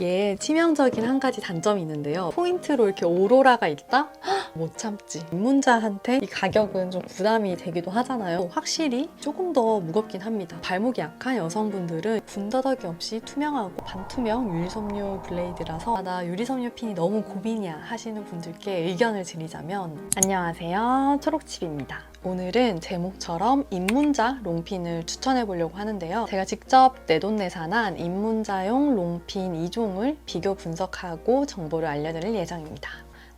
얘 치명적인 한 가지 단점이 있는데요. 포인트로 이렇게 오로라가 있다? 헉, 못 참지. 입문자한테 이 가격은 좀 부담이 되기도 하잖아요. 확실히 조금 더 무겁긴 합니다. 발목이 약한 여성분들은 군더더기 없이 투명하고 반투명 유리섬유 블레이드라서 나 유리섬유 핀이 너무 고민이야 하시는 분들께 의견을 드리자면 안녕하세요, 초록칩입니다. 오늘은 제목처럼 입문자 롱핀을 추천해 보려고 하는데요. 제가 직접 내돈내산한 입문자용 롱핀 2종을 비교 분석하고 정보를 알려드릴 예정입니다.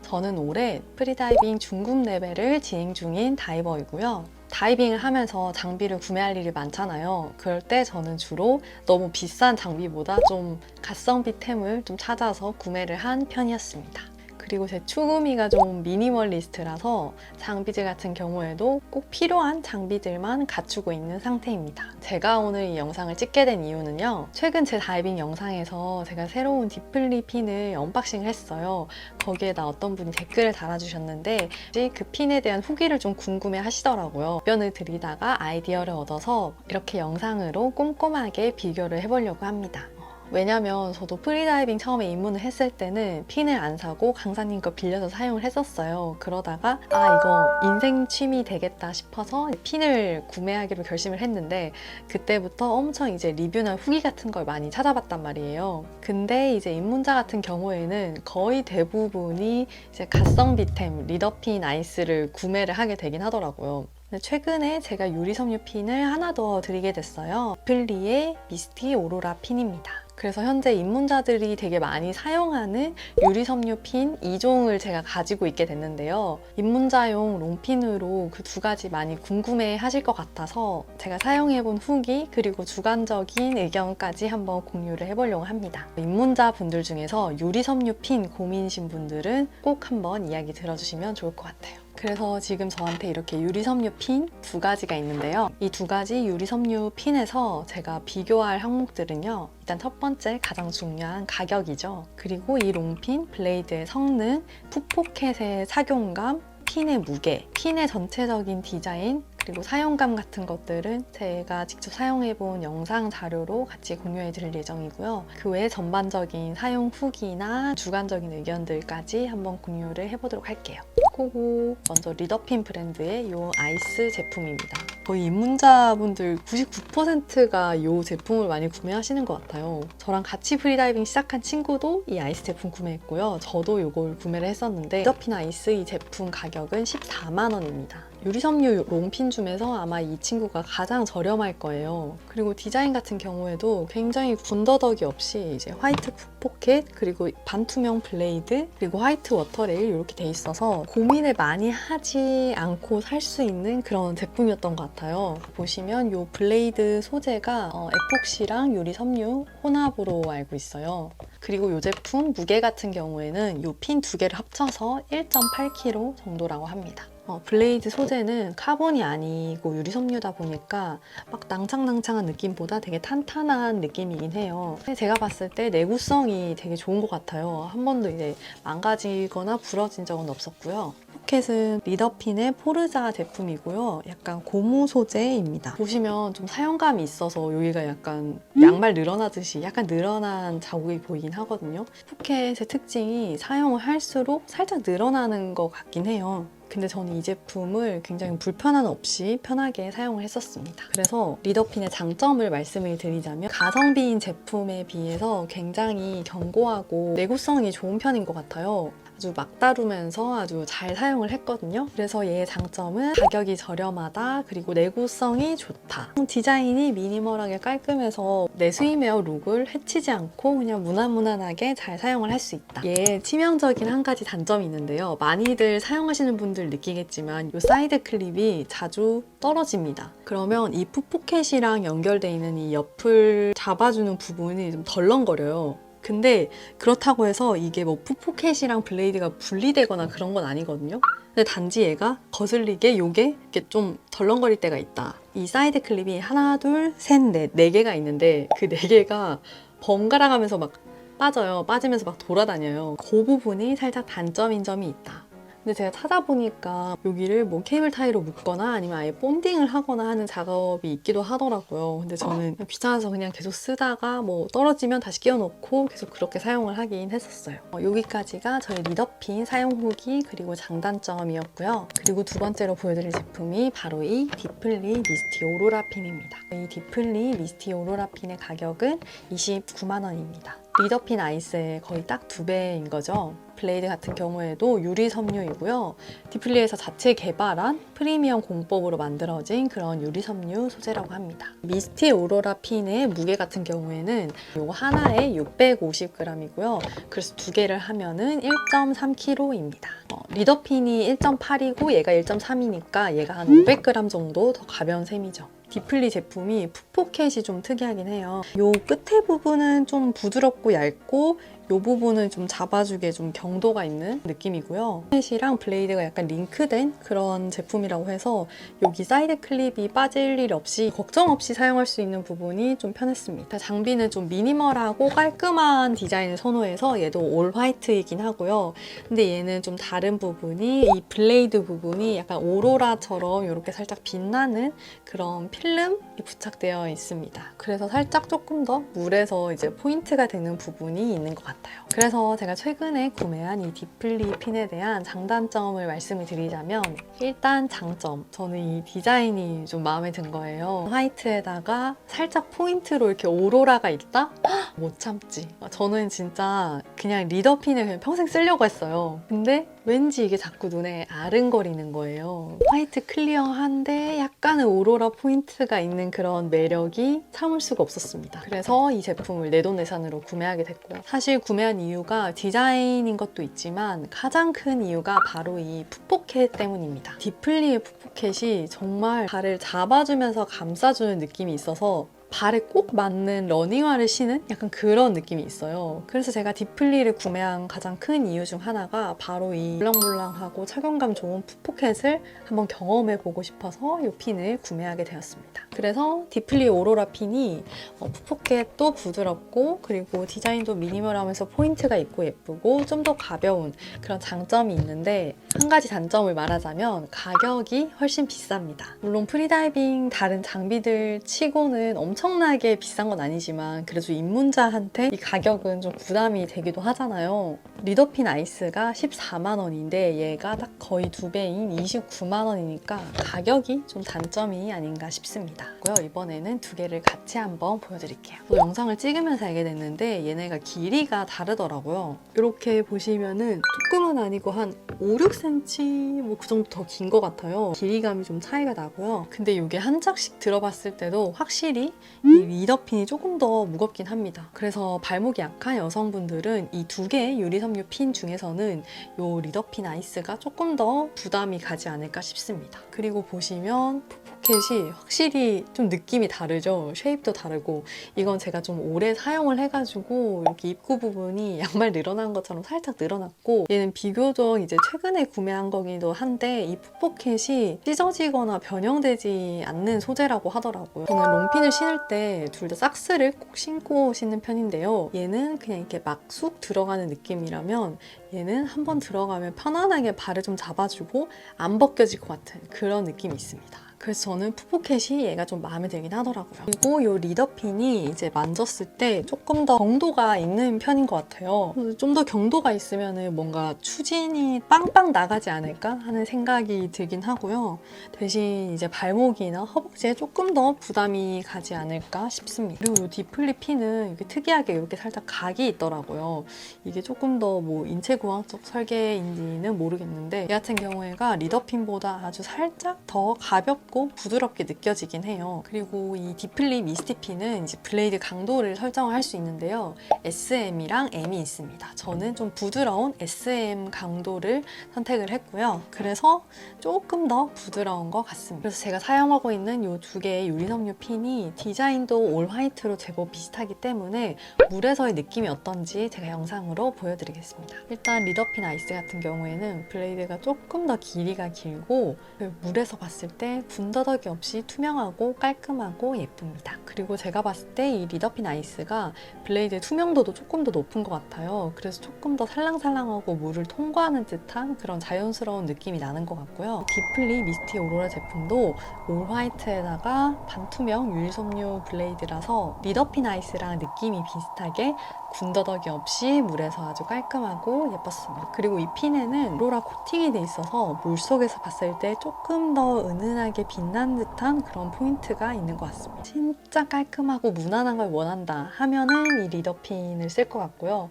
저는 올해 프리다이빙 중급 레벨을 진행 중인 다이버이고요. 다이빙을 하면서 장비를 구매할 일이 많잖아요. 그럴 때 저는 주로 너무 비싼 장비보다 좀 가성비템을 좀 찾아서 구매를 한 편이었습니다. 그리고 제 추구미가 좀 미니멀리스트라서 장비들 같은 경우에도 꼭 필요한 장비들만 갖추고 있는 상태입니다. 제가 오늘 이 영상을 찍게 된 이유는요. 최근 제 다이빙 영상에서 제가 새로운 디플리 핀을 언박싱을 했어요. 거기에다 어떤 분이 댓글을 달아주셨는데 그 핀에 대한 후기를 좀 궁금해 하시더라고요. 답변을 드리다가 아이디어를 얻어서 이렇게 영상으로 꼼꼼하게 비교를 해보려고 합니다. 왜냐면 저도 프리다이빙 처음에 입문을 했을 때는 핀을 안 사고 강사님 거 빌려서 사용을 했었어요. 그러다가 이거 인생 취미 되겠다 싶어서 핀을 구매하기로 결심을 했는데 그때부터 엄청 이제 리뷰나 후기 같은 걸 많이 찾아봤단 말이에요. 근데 이제 입문자 같은 경우에는 거의 대부분이 이제 가성비템 리더핀 아이스를 구매를 하게 되긴 하더라고요. 최근에 제가 유리섬유 핀을 하나 더 드리게 됐어요. 디플리의 미스티 오로라 핀입니다. 그래서 현재 입문자들이 되게 많이 사용하는 유리섬유 핀 2종을 제가 가지고 있게 됐는데요. 입문자용 롱핀으로 그 두 가지 많이 궁금해 하실 것 같아서 제가 사용해본 후기 그리고 주관적인 의견까지 한번 공유를 해보려고 합니다. 입문자분들 중에서 유리섬유 핀 고민이신 분들은 꼭 한번 이야기 들어주시면 좋을 것 같아요. 그래서 지금 저한테 이렇게 유리섬유 핀 두 가지가 있는데요. 이 두 가지 유리섬유 핀에서 제가 비교할 항목들은요. 일단 첫 번째 가장 중요한 가격이죠. 그리고 이 롱핀 블레이드의 성능, 풋포켓의 착용감, 핀의 무게, 핀의 전체적인 디자인, 그리고 사용감 같은 것들은 제가 직접 사용해본 영상 자료로 같이 공유해 드릴 예정이고요. 그 외에 전반적인 사용 후기나 주관적인 의견들까지 한번 공유를 해보도록 할게요. 그리고 먼저 리더핀 브랜드의 이 아이스 제품입니다. 거의 입문자분들 99%가 이 제품을 많이 구매하시는 것 같아요. 저랑 같이 프리다이빙 시작한 친구도 이 아이스 제품 구매했고요. 저도 이걸 구매를 했었는데 리더핀 아이스 이 제품 가격은 14만 원입니다. 유리섬유 롱핀 중에서 아마 이 친구가 가장 저렴할 거예요. 그리고 디자인 같은 경우에도 굉장히 군더더기 없이 이제 화이트 풋포켓, 그리고 반투명 블레이드, 그리고 화이트 워터레일 이렇게 돼 있어서 고민을 많이 하지 않고 살 수 있는 그런 제품이었던 것 같아요. 보시면 이 블레이드 소재가 에폭시랑 유리섬유 혼합으로 알고 있어요. 그리고 이 제품 무게 같은 경우에는 이 핀 두 개를 합쳐서 1.8kg 정도라고 합니다. 블레이드 소재는 카본이 아니고 유리섬유다 보니까 막 낭창낭창한 느낌보다 되게 탄탄한 느낌이긴 해요. 제가 봤을 때 내구성이 되게 좋은 것 같아요. 한 번도 이제 망가지거나 부러진 적은 없었고요. 포켓은 리더핀의 포르자 제품이고요. 약간 고무 소재입니다. 보시면 좀 사용감이 있어서 여기가 약간 양말 늘어나듯이 약간 늘어난 자국이 보이긴 하거든요. 포켓의 특징이 사용을 할수록 살짝 늘어나는 것 같긴 해요. 근데 저는 이 제품을 굉장히 불편함 없이 편하게 사용을 했었습니다. 그래서 리더핀의 장점을 말씀을 드리자면 가성비인 제품에 비해서 굉장히 견고하고 내구성이 좋은 편인 것 같아요. 아주 막 다루면서 아주 잘 사용을 했거든요. 그래서 얘의 장점은 가격이 저렴하다, 그리고 내구성이 좋다. 디자인이 미니멀하게 깔끔해서 내 스위메어 룩을 해치지 않고 그냥 무난무난하게 잘 사용을 할 수 있다. 얘의 치명적인 한 가지 단점이 있는데요. 많이들 사용하시는 분들 느끼겠지만 이 사이드 클립이 자주 떨어집니다. 그러면 이 풋포켓이랑 연결되어 있는 이 옆을 잡아주는 부분이 좀 덜렁거려요. 근데 그렇다고 해서 이게 뭐 풋포켓이랑 블레이드가 분리되거나 그런 건 아니거든요. 근데 단지 얘가 거슬리게 요게 이렇게 좀 덜렁거릴 때가 있다. 이 사이드 클립이 하나, 둘, 셋, 넷, 네 개가 있는데 그 네 개가 번갈아 가면서 막 빠져요. 빠지면서 막 돌아다녀요. 그 부분이 살짝 단점인 점이 있다. 근데 제가 찾아보니까 여기를 뭐 케이블 타이로 묶거나 아니면 아예 본딩을 하거나 하는 작업이 있기도 하더라고요. 근데 저는 귀찮아서 그냥 계속 쓰다가 뭐 떨어지면 다시 끼워놓고 계속 그렇게 사용을 하긴 했었어요. 여기까지가 저희 리더핀 사용 후기 그리고 장단점이었고요. 그리고 두 번째로 보여드릴 제품이 바로 이 디플리 미스티 오로라 핀입니다. 이 디플리 미스티 오로라 핀의 가격은 29만 원입니다. 리더핀 아이스의 거의 딱 2배인 거죠. 블레이드 같은 경우에도 유리 섬유이고요. 디플리에서 자체 개발한 프리미엄 공법으로 만들어진 그런 유리 섬유 소재라고 합니다. 미스티 오로라 핀의 무게 같은 경우에는 이거 하나에 650g이고요. 그래서 두 개를 하면은 1.3kg입니다. 리더핀이 1.8이고 얘가 1.3이니까 얘가 한 500g 정도 더 가벼운 셈이죠. 디플리 제품이 풋포켓이 좀 특이하긴 해요. 요 끝에 부분은 좀 부드럽고 얇고 이 부분은 좀 잡아주기에 좀 경도가 있는 느낌이고요. 펫이랑 블레이드가 약간 링크된 그런 제품이라고 해서 여기 사이드 클립이 빠질 일 없이 걱정 없이 사용할 수 있는 부분이 좀 편했습니다. 장비는 좀 미니멀하고 깔끔한 디자인을 선호해서 얘도 올 화이트이긴 하고요. 근데 얘는 좀 다른 부분이 이 블레이드 부분이 약간 오로라처럼 이렇게 살짝 빛나는 그런 필름이 부착되어 있습니다. 그래서 살짝 조금 더 물에서 이제 포인트가 되는 부분이 있는 것 같아요. 그래서 제가 최근에 구매한 이 디플리 핀에 대한 장단점을 말씀을 드리자면 일단 장점, 저는 이 디자인이 좀 마음에 든 거예요. 화이트에다가 살짝 포인트로 이렇게 오로라가 있다? 못 참지. 저는 진짜 그냥 리더핀을 그냥 평생 쓰려고 했어요. 근데 왠지 이게 자꾸 눈에 아른거리는 거예요. 화이트 클리어한데 약간의 오로라 포인트가 있는 그런 매력이 참을 수가 없었습니다. 그래서 이 제품을 내돈내산으로 구매하게 됐고요. 사실 구매한 이유가 디자인인 것도 있지만 가장 큰 이유가 바로 이 풋포켓 때문입니다. 디플리의 풋포켓이 정말 발을 잡아주면서 감싸주는 느낌이 있어서 발에 꼭 맞는 러닝화를 신은 약간 그런 느낌이 있어요. 그래서 제가 디플리를 구매한 가장 큰 이유 중 하나가 바로 이 물랑물랑하고 착용감 좋은 풋포켓을 한번 경험해보고 싶어서 이 핀을 구매하게 되었습니다. 그래서 디플리 오로라 핀이 풋포켓도 부드럽고 그리고 디자인도 미니멀하면서 포인트가 있고 예쁘고 좀 더 가벼운 그런 장점이 있는데 한 가지 단점을 말하자면 가격이 훨씬 비쌉니다. 물론 프리다이빙 다른 장비들 치고는 엄청나게 비싼 건 아니지만 그래도 입문자한테 이 가격은 좀 부담이 되기도 하잖아요. 리더핀 아이스가 14만 원인데 얘가 딱 거의 2배인 29만 원이니까 가격이 좀 단점이 아닌가 싶습니다. 이번에는 두 개를 같이 한번 보여드릴게요. 또 영상을 찍으면서 알게 됐는데 얘네가 길이가 다르더라고요. 이렇게 보시면은 조금은 아니고 한 5, 6cm 뭐 그 정도 더 긴 것 같아요. 길이감이 좀 차이가 나고요. 근데 이게 한 짝씩 들어봤을 때도 확실히 이 리더핀이 조금 더 무겁긴 합니다. 그래서 발목이 약한 여성분들은 이 두 개의 유리섬유 핀 중에서는 이 리더핀 아이스가 조금 더 부담이 가지 않을까 싶습니다. 그리고 보시면 풋포켓이 확실히 좀 느낌이 다르죠. 쉐입도 다르고 이건 제가 좀 오래 사용을 해가지고 이렇게 입구 부분이 양말 늘어난 것처럼 살짝 늘어났고 얘는 비교적 이제 최근에 구매한 거기도 한데 이 풋포켓이 찢어지거나 변형되지 않는 소재라고 하더라고요. 저는 롱핀을 신을 때 둘 다 삭스를 꼭 신고 신는 편인데요. 얘는 그냥 이렇게 막 쑥 들어가는 느낌이라면 얘는 한번 들어가면 편안하게 발을 좀 잡아주고 안 벗겨질 것 같은 그런 느낌이 있습니다. 그래서 저는 풋포켓이 얘가 좀 마음에 들긴 하더라고요. 그리고 이 리더핀이 이제 만졌을 때 조금 더 경도가 있는 편인 것 같아요. 좀 더 경도가 있으면 뭔가 추진이 빵빵 나가지 않을까 하는 생각이 들긴 하고요. 대신 이제 발목이나 허벅지에 조금 더 부담이 가지 않을까 싶습니다. 그리고 이 디플리 핀은 이렇게 특이하게 이렇게 살짝 각이 있더라고요. 이게 조금 더 뭐 인체구황적 설계인지는 모르겠는데 얘 같은 경우에가 리더핀보다 아주 살짝 더 가볍고 부드럽게 느껴지긴 해요. 그리고 이 디플리 미스티핀은 이제 블레이드 강도를 설정을 할 수 있는데요. SM이랑 M이 있습니다. 저는 좀 부드러운 SM 강도를 선택을 했고요. 그래서 조금 더 부드러운 것 같습니다. 그래서 제가 사용하고 있는 이 두 개의 유리섬유 핀이 디자인도 올 화이트로 제법 비슷하기 때문에 물에서의 느낌이 어떤지 제가 영상으로 보여드리겠습니다. 일단 리더핀 아이스 같은 경우에는 블레이드가 조금 더 길이가 길고 물에서 봤을 때 군더더기 없이 투명하고 깔끔하고 예쁩니다. 그리고 제가 봤을 때 이 리더핀 아이스가 블레이드의 투명도도 조금 더 높은 것 같아요. 그래서 조금 더 살랑살랑하고 물을 통과하는 듯한 그런 자연스러운 느낌이 나는 것 같고요. 디플리 미스티 오로라 제품도 올 화이트에다가 반투명 유리섬유 블레이드라서 리더핀 아이스랑 느낌이 비슷하게 군더더기 없이 물에서 아주 깔끔하고 예뻤습니다. 그리고 이 핀에는 오로라 코팅이 돼 있어서 물속에서 봤을 때 조금 더 은은하게 빛나는 듯한 그런 포인트가 있는 것 같습니다. 진짜 깔끔하고 무난한 걸 원한다 하면은 이 리더핀을 쓸 것 같고요.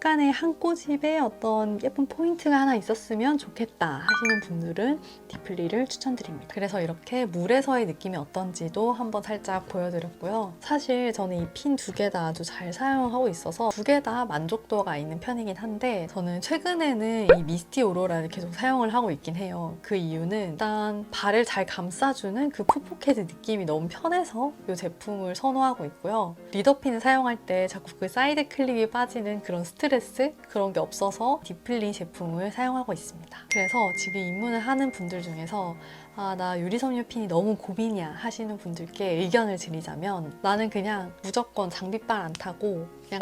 약간의 한 꼬집에 어떤 예쁜 포인트가 하나 있었으면 좋겠다 하시는 분들은 디플리를 추천드립니다. 그래서 이렇게 물에서의 느낌이 어떤지도 한번 살짝 보여드렸고요. 사실 저는 이 핀 두 개 다 아주 잘 사용하고 있어서 두 개 다 만족도가 있는 편이긴 한데 저는 최근에는 이 미스티 오로라를 계속 사용을 하고 있긴 해요. 그 이유는 일단 발을 잘 감싸주는 그 푸푸헤드 느낌이 너무 편해서 이 제품을 선호하고 있고요. 리더핀을 사용할 때 자꾸 그 사이드 클립이 빠지는 그런 스트레스 그런 게 없어서 디플리 제품을 사용하고 있습니다. 그래서 지금 입문을 하는 분들 중에서 나 유리섬유 핀이 너무 고민이야 하시는 분들께 의견을 드리자면 나는 그냥 무조건 장비빨 안 타고 그냥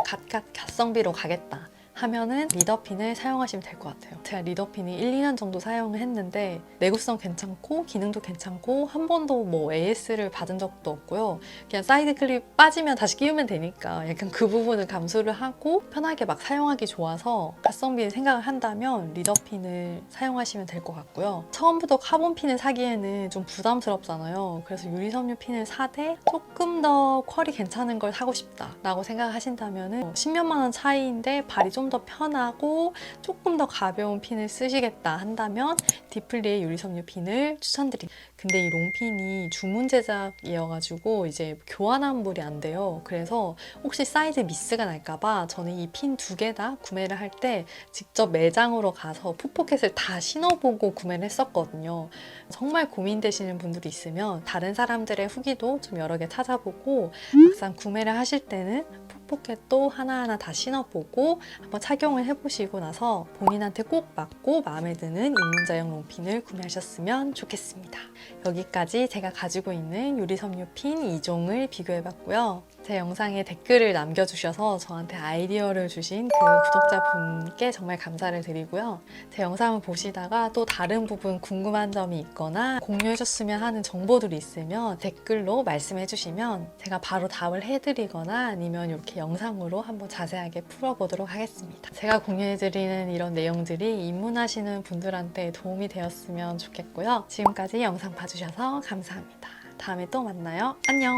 갓성비로 가겠다 하면은 리더핀을 사용하시면 될 것 같아요. 제가 리더핀을 1, 2년 정도 사용을 했는데 내구성 괜찮고 기능도 괜찮고 한 번도 뭐 AS를 받은 적도 없고요. 그냥 사이드 클립 빠지면 다시 끼우면 되니까 약간 그 부분을 감수를 하고 편하게 막 사용하기 좋아서 가성비를 생각을 한다면 리더핀을 사용하시면 될 것 같고요. 처음부터 카본 핀을 사기에는 좀 부담스럽잖아요. 그래서 유리섬유 핀을 사되 조금 더 퀄이 괜찮은 걸 사고 싶다라고 생각하신다면 10몇만 원 차이인데 발이 좀 더 편하고 조금 더 가벼운 핀을 쓰시겠다 한다면 디플리의 유리섬유 핀을 추천드립니다. 근데 이 롱핀이 주문 제작이어가지고 이제 교환환불이 안 돼요. 그래서 혹시 사이즈 미스가 날까봐 저는 이 핀 두 개 다 구매를 할 때 직접 매장으로 가서 풋포켓을 다 신어보고 구매를 했었거든요. 정말 고민되시는 분들이 있으면 다른 사람들의 후기도 좀 여러 개 찾아보고 막상 구매를 하실 때는 풋포켓도 하나하나 다 신어보고 한번 착용을 해보시고 나서 본인한테 꼭 맞고 마음에 드는 입문자용 롱핀을 구매하셨으면 좋겠습니다. 여기까지 제가 가지고 있는 유리섬유 핀 2종을 비교해봤고요. 제 영상에 댓글을 남겨주셔서 저한테 아이디어를 주신 그 구독자분께 정말 감사를 드리고요. 제 영상을 보시다가 또 다른 부분 궁금한 점이 있거나 공유해줬으면 하는 정보들이 있으면 댓글로 말씀해주시면 제가 바로 답을 해드리거나 아니면 이렇게 영상으로 한번 자세하게 풀어보도록 하겠습니다. 제가 공유해드리는 이런 내용들이 입문하시는 분들한테 도움이 되었으면 좋겠고요. 지금까지 영상 봐주셔서 감사합니다. 다음에 또 만나요. 안녕!